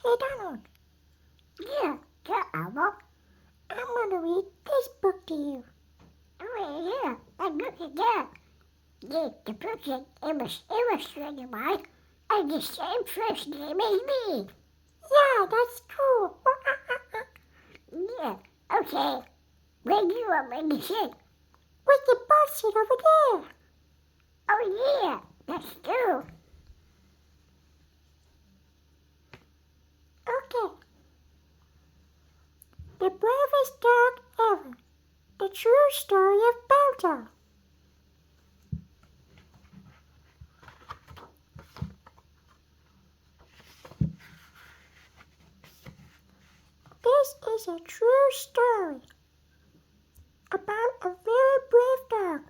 Hey, Donald. Yeah, Elmo. I'm gonna read this book to you. Oh, yeah, I'm looking at the book is illustrated by and the same first name as me. Yeah, that's cool. Yeah, okay. Where do you want me to sit? We can both sit over there. Oh, yeah, that's true. Okay. The bravest dog ever. The true story of Balto. This is a true story about a very brave dog.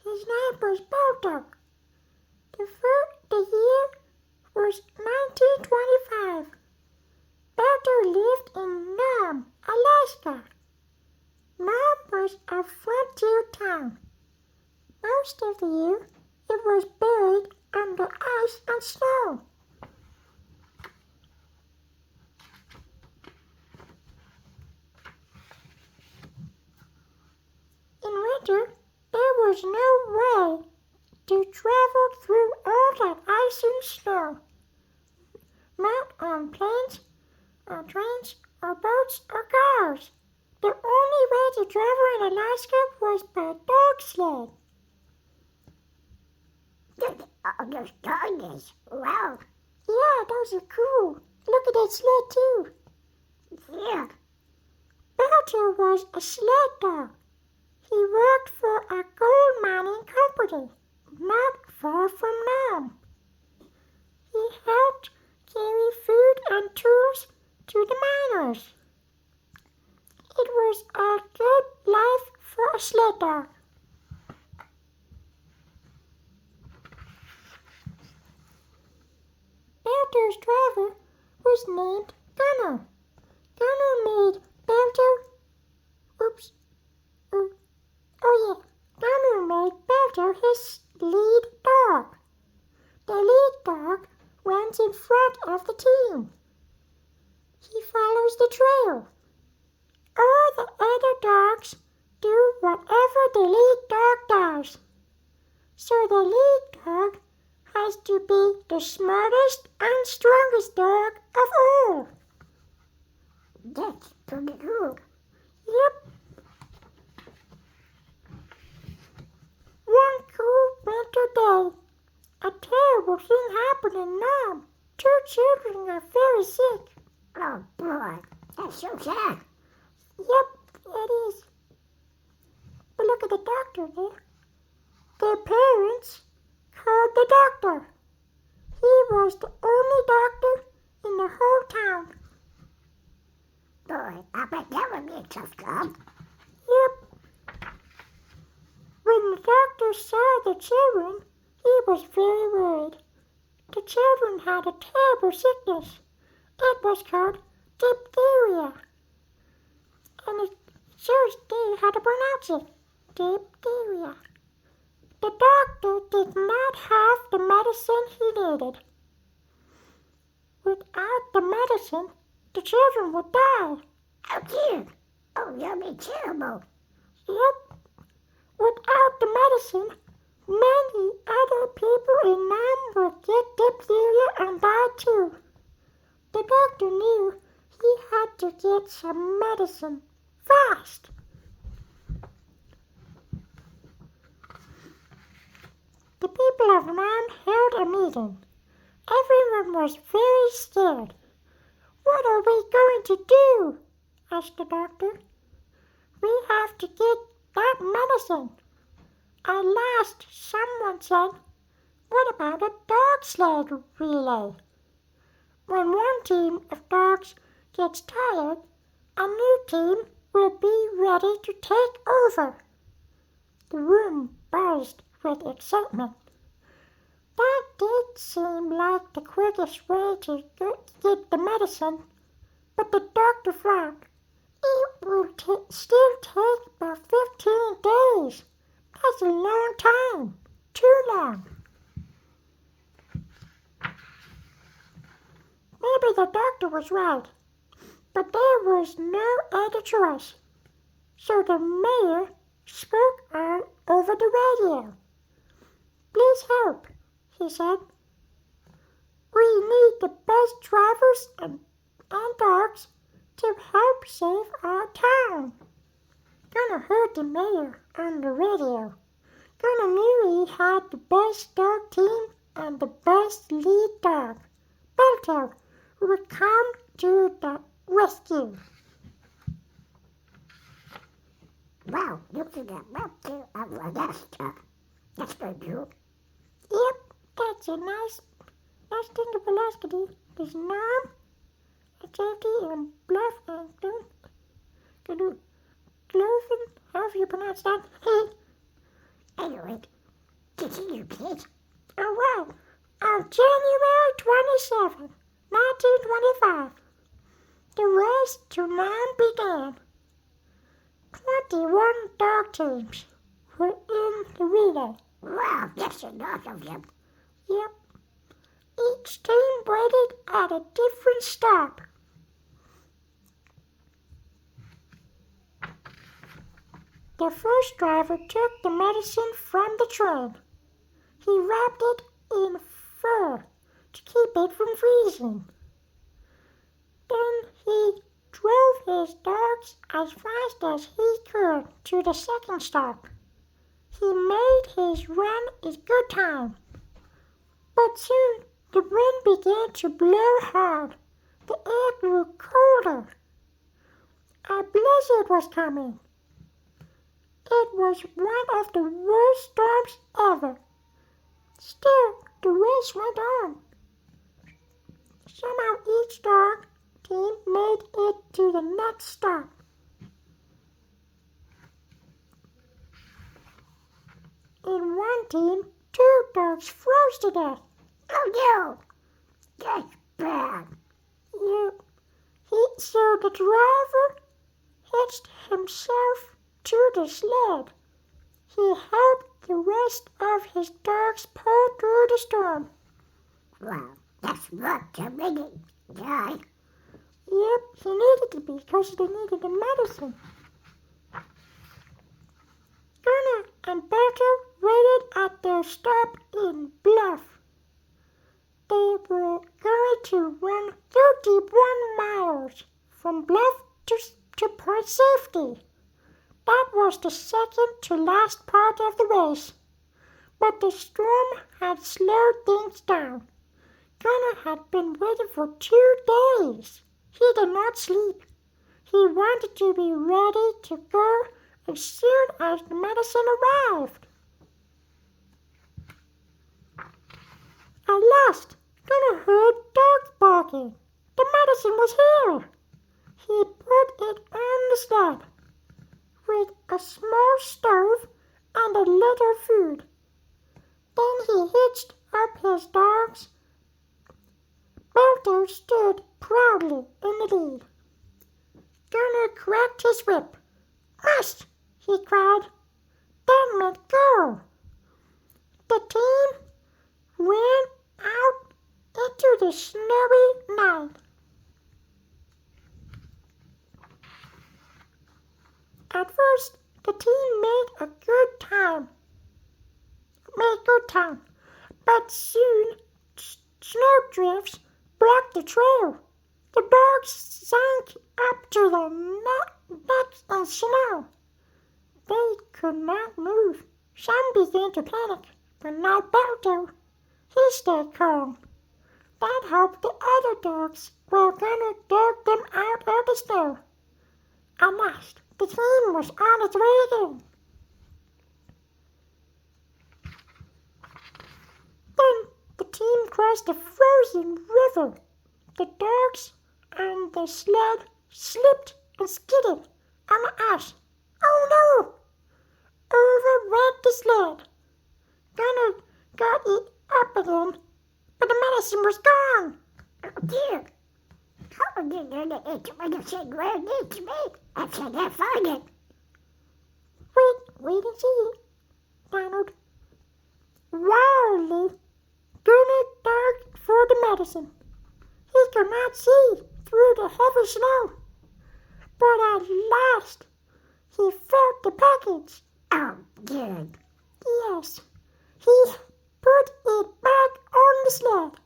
His name was Balto. The year was 1925. Balto lived in Nome, Alaska. Nome was a frontier town. Most of the year, it was buried under ice and snow. In winter, there was no way to travel through all that ice and snow. Not on planes, or trains, or boats, or cars. The only way to travel in Alaska was by dog sled. Those doggies, wow. Yeah, those are cool. Look at that sled too. Yeah. Balto was a sled dog. He worked for a gold mining company not far from Nome. He helped carry food and tools to the miners. It was a good life for a sled dog. Balto's driver was named Gunner. Gunner made Balto. Gunner made Balto his lead dog. The lead dog runs in front of the team. He follows the trail. All the other dogs do whatever the lead dog does. So the lead dog has to be the smartest and strongest dog of all. That's pretty cool. Yep. One cool winter day, a terrible thing happened in Nome. 2 children are very sick. Oh boy, that's so sad. Yep, it is. But look at the doctor there. Their parents called the doctor. He was the only doctor in the whole town. Boy, I bet that would be a tough job. Yep. When the doctor saw the children, he was very worried. The children had a terrible sickness. It was called diphtheria. And it shows they had to pronounce it. Diphtheria. The doctor did not have the medicine he needed. Without the medicine, the children would die. Oh dear. Oh, that'd be terrible. Yep. Without the medicine, many other people in Nome would get diphtheria and die too. The doctor knew he had to get some medicine fast. The people of Nome held a meeting. Everyone was very scared. What are we going to do? Asked the doctor. We have to get that medicine. At last, someone said, what about a dog sled relay? When one team of dogs gets tired, a new team will be ready to take over. The room buzzed with excitement. That did seem like the quickest way to get the medicine, but the doctor frowned. It will still take about 15 days. That's a long time. Too long. Maybe the doctor was right, but there was no other choice. So the mayor spoke out over the radio. "Please help," he said. "We need the best drivers and dogs to help save our town." Gunnar heard the mayor on the radio. Gunnar knew he had the best dog team and the best lead dog, Balto, who would come to the rescue. Wow, look at that raptor of Alaska. That's good, you. Yep, that's a nice thing of Alaska. There's Norm, a turkey, and Bluff, and Cloven, however you pronounce that. Anyway, continue, please. Oh, wow. On January 27, 1925, the race to Norm began. 21 dog teams were in the relay. Wow, that's a lot of them. Yep. Each team waited at a different stop. The first driver took the medicine from the train. He wrapped it in fur to keep it from freezing. Then he drove his dogs as fast as he could to the second stop. He made his run in good time. But soon the wind began to blow hard. The air grew colder. A blizzard was coming. It was one of the worst storms ever. Still, the race went on. Somehow each dog team made it to the next stop. In one team, 2 dogs froze to death. Oh no, that's bad. Yep. So the driver hitched himself to the sled. He helped the rest of his dogs pull through the storm. Wow, that's not a minute, guy. Yep, he needed to be because they needed the medicine. Gunnar and Balto waited at their stop in Bluff. They were going to run 31 miles from Bluff to Point Safety. That was the second to last part of the race. But the storm had slowed things down. Gunnar had been waiting for 2 days. He did not sleep. He wanted to be ready to go as soon as the medicine arrived. At last, Gunnar heard dogs barking. The medicine was here. He put it on the sled with a small stove and a little food. Then he hitched up his dogs. Balto stood proudly in the lead. Gunnar cracked his whip. "Must!" he cried. Then meant go. The team ran out into the snowy night. At first, the team made good time, but soon snowdrifts blocked the trail. The dogs sank up to their necks in snow. They could not move. Some began to panic, but not Balto. He stayed calm. That helped the other dogs while Gunnar dug them out of the snow. At last, the team was on its way again. Then the team crossed a frozen river. The dogs and the sled slipped and skidded on the ice. Oh no! Over went the sled. Gunnar got it up again, but the medicine was gone. Oh dear. How are you going to eat medicine where it needs to be? I can't find it. Wait and see, Donald. Wildly, Gunnar dug for the medicine. He could not see through the heavy snow. But at last, he felt the package. Oh, good. Yes, he put it back on the sled.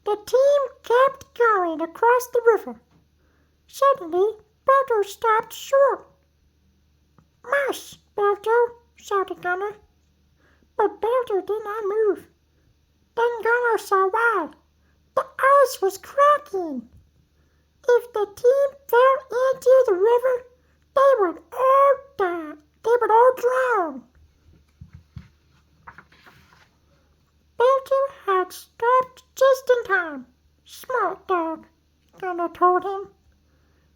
The team kept going across the river. Suddenly, Balto stopped short. "Mush, Balto!" shouted Gunner. But Balto did not move. Then Gunner saw why. The ice was cracking. If the team fell into the river, they would all die. They would all drown. Balto had stopped just in time. "Smart dog," Gunner told him.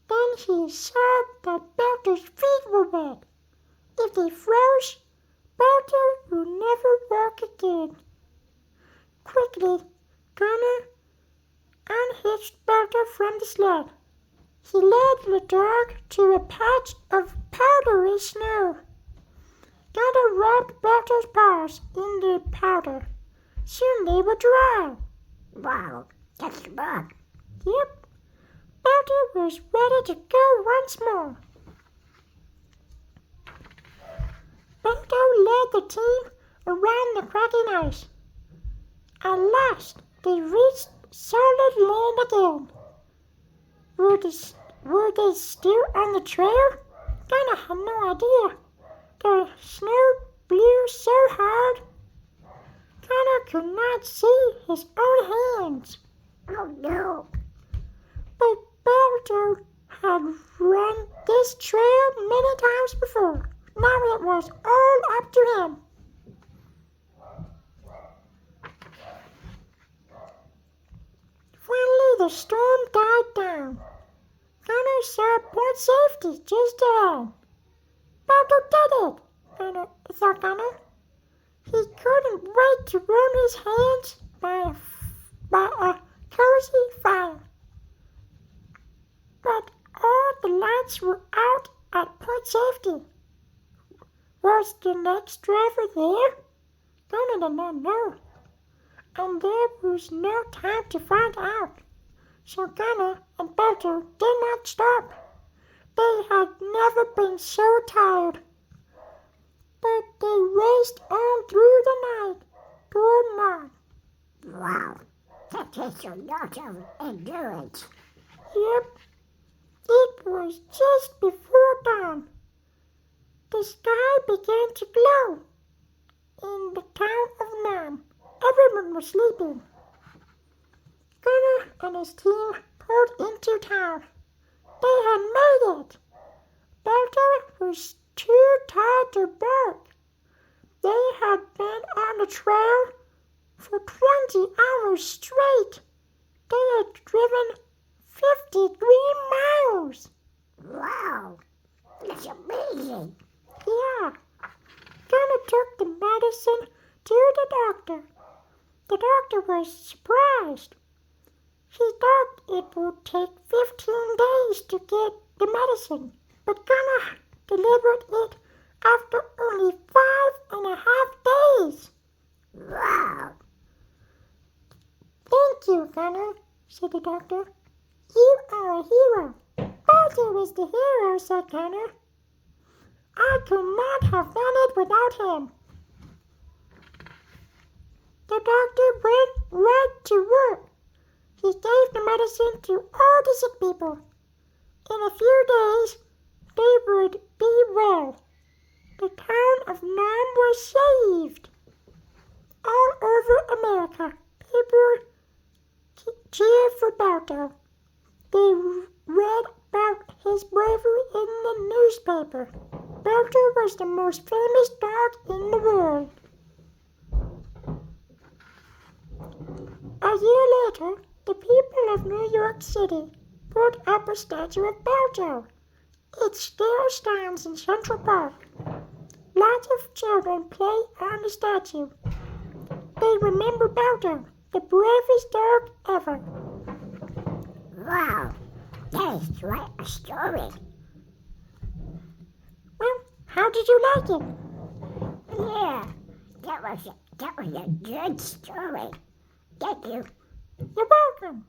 Then he saw that Balto's feet were wet. If they froze, Balto would never walk again. Quickly, Gunner unhitched Balto from the sled. He led the dog to a patch of powdery snow. Gunner rubbed Balto's paws in the powder. Soon they were dry. Wow, that's good. Yep, Balto was ready to go once more. Balto led the team around the cracking ice. At last, they reached solid land again. Were they still on the trail? Gunner had no idea. The snow blew so hard, Gunner could not see his own hands. Oh, no. But Balto had run this trail many times before. Now it was all up to him. Finally, the storm died down. Gunner saw Point Safety just ahead. Balto did it, thought Gunner. He couldn't wait to warm his hands by a cozy fire. But all the lights were out at Point Safety. Was the next driver there? Gunner did not know. And there was no time to find out. So Gunner and Balto did not stop. They had never been so tired. But they raced on through the night toward morn. Wow, that takes a lot of endurance. Yep, it was just before dawn. The sky began to glow. In the town of Nam, everyone was sleeping. Gunner and his team pulled into town. They had made it. Balto was too tired to bark. They had been on the trail for 20 hours straight. They had driven 53 miles. Wow, that's amazing. Yeah. Gunner took the medicine to the doctor. The doctor was surprised. He thought it would take 15 days to get the medicine, but Gunner delivered it after only 5.5 days. Wow. "Thank you, Gunner," said the doctor. "You are a hero." "Balto is the hero," said Gunner. "I could not have done it without him." The doctor went right to work. He gave the medicine to all the sick people. In a few days, they would be well. The town of Nam was saved. All over America, people cheered for Balto. They read about his bravery in the newspaper. Balto was the most famous dog in the world. A year later, the people of New York City put up a statue of Balto. It still stands in Central Park. Lots of children play on the statue. They remember Balto, the bravest dog ever. Wow, that is quite a story. Well, how did you like it? Yeah, that was That was a good story. Thank you. You're welcome.